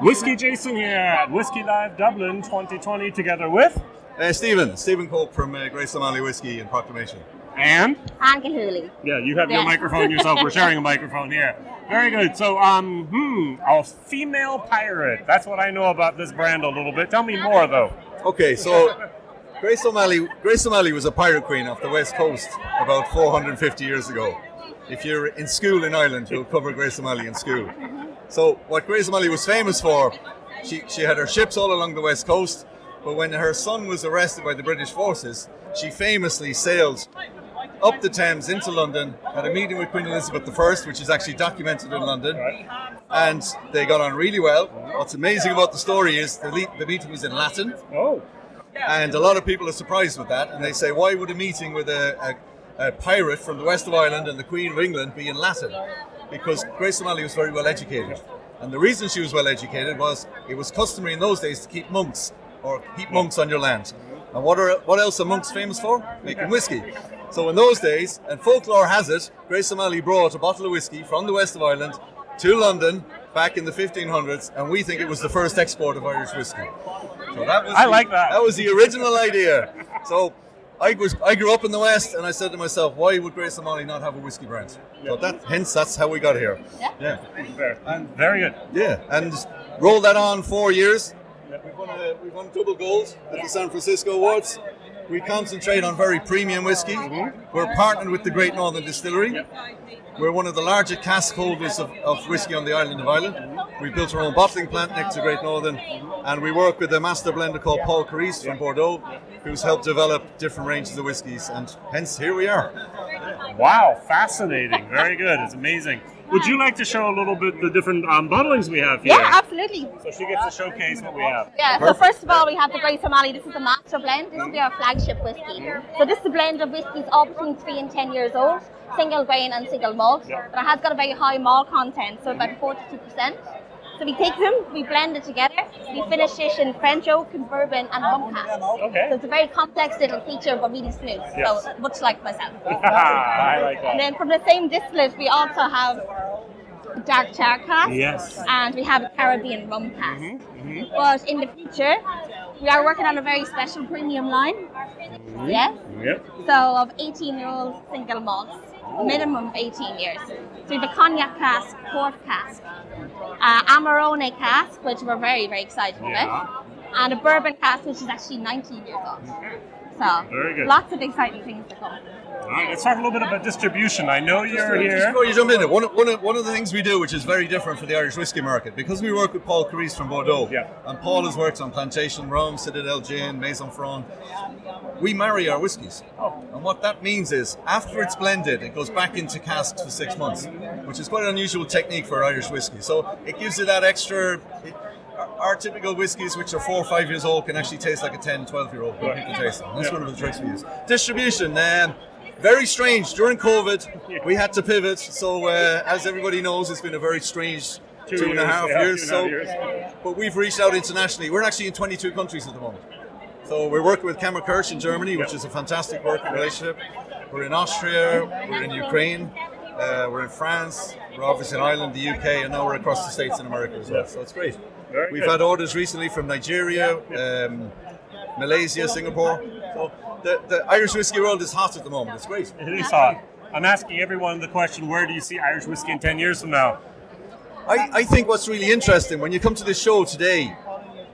WhiskyJason here at Whiskey Live Dublin 2020 together with Stephen Cope from Grace OMalley Whiskey and Proclamation. And Anke Hooley. Yeah, you have your microphone yourself. We're sharing a microphone here. Very good. So, a female pirate. That's what I know about this brand a little bit. Tell me more, though. Okay, so Grace OMalley was a pirate queen off the west coast about 450 years ago. If you're in school in Ireland, you'll cover Grace OMalley in school. So what Grace OMalley was famous for, she had her ships all along the west coast, but when her son was arrested by the British forces, she famously sailed up the Thames into London, had a meeting with Queen Elizabeth I, which is actually documented in London, and they got on really well. What's amazing about the story is the meeting was in Latin, and a lot of people are surprised with that, and they say, why would a meeting with a pirate from the west of Ireland and the Queen of England be in Latin? Because Grace OMalley was very well educated, and the reason she was well educated was it was customary in those days to keep monks on your land. And what else are monks famous for? Making whiskey. So in those days, and folklore has it, Grace OMalley brought a bottle of whiskey from the west of Ireland to London back in the 1500s, and we think it was the first export of Irish whiskey. So that was the original idea. So I grew up in the West, and I said to myself, why would Grace OMalley not have a whiskey brand? So that's how we got here. Yeah. And very good. Yeah, and roll that on 4 years. We've won double gold at the San Francisco Awards. We concentrate on very premium whiskey. We're partnered with the Great Northern Distillery. We're one of the largest cask holders of whiskey on the island of Ireland. We built our own bottling plant next to Great Northern, and we work with a master blender called Paul Carise from Bordeaux, who's helped develop different ranges of whiskies, and hence here we are. Wow, fascinating. Very good. It's amazing. Would you like to show a little bit the different bottlings we have here? Yeah, absolutely. So she gets to showcase what we have. Yeah, so first of all, we have the Grace OMalley. This is a master blend. This will be our flagship whiskey. So this is a blend of whiskies all between 3 and 10 years old, single grain and single malt. But it has got a very high malt content, so about 42%. So we take them, we blend it together, we finish it in French oak and bourbon and rum cask. Okay. So it's a very complex little feature, but really smooth. Yes. So much like myself. I like that. And then from the same distillate, we also have dark char cask. Yes. And we have a Caribbean rum cask. But in the future, we are working on a very special premium line. Yes. Yep. So of 18-year-old single malts, minimum of 18 years. So we have a cognac cask, port cask, Amarone cask, which we're very, very excited about, and a bourbon cask, which is actually 19 years old. So very good. Lots of exciting things to come. All right, let's talk a little bit about distribution. I know you're here. Just before you jump in, one of the things we do, which is very different for the Irish whiskey market, because we work with Paul Carise from Bordeaux, and Paul has worked on Plantation Rum, Citadel Gin, Maison Franc, we marry our whiskies. And what that means is, after it's blended, it goes back into casks for 6 months, which is quite an unusual technique for Irish whiskey. So it gives you that extra... Our typical whiskies, which are 4 or 5 years old, can actually taste like a 10, 12-year-old when people taste them. That's one of the tricks we use. Distribution, very strange. During COVID, we had to pivot. So as everybody knows, it's been a very strange two and a half years. But we've reached out internationally. We're actually in 22 countries at the moment. So we're working with Kammerkirch in Germany, which is a fantastic working relationship. We're in Austria, we're in Ukraine, we're in France, we're obviously in Ireland, the UK, and now we're across the States and America as well. So it's great. We've had orders recently from Nigeria, Malaysia, Singapore. So the Irish whiskey world is hot at the moment. It's great. It is hot. I'm asking everyone the question, where do you see Irish whiskey in 10 years from now? I think what's really interesting, when you come to this show today,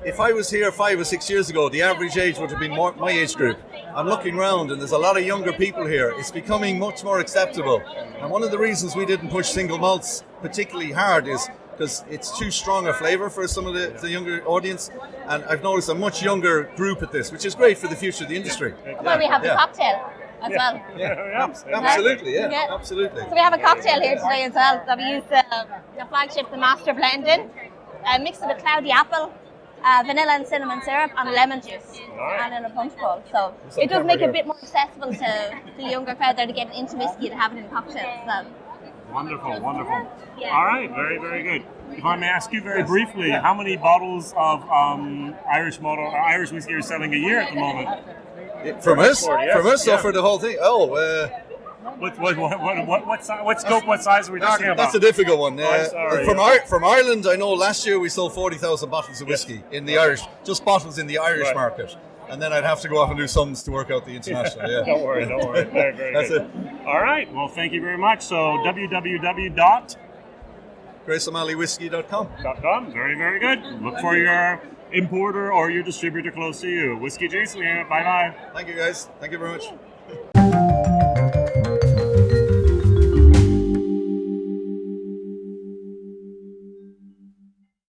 if I was here 5 or 6 years ago, the average age would have been my age group. I'm looking around and there's a lot of younger people here. It's becoming much more acceptable. And one of the reasons we didn't push single malts particularly hard is because it's too strong a flavour for some of the younger audience. And I've noticed a much younger group at this, which is great for the future of the industry. Well, we have the cocktail as well. Absolutely. Absolutely. So we have a cocktail here today as well that we use the flagship, the Master Blending, mixed with cloudy apple, vanilla and cinnamon syrup, and lemon juice, and in a punch bowl. So it does make it a bit more accessible to the younger crowd there to get into whiskey and have it in cocktails as well. Wonderful. All right, very, very good. If I may ask you very briefly, how many bottles of Irish whiskey are you selling a year at the moment? From us, or for the whole thing? What scope? What size are we talking about? That's a difficult one. sorry. From Ireland, I know last year we sold 40,000 bottles of whiskey in the Irish, just bottles in the Irish market. And then I'd have to go off and do sums to work out the international. Yeah. Don't worry. Very, very That's good. it. All right. Well, thank you very much. So www.com. GraceOMalleyWhiskey.com. Very, very good. Look for your importer or your distributor close to you. Whiskey Jason here. Bye-bye. Thank you, guys. Thank you very much.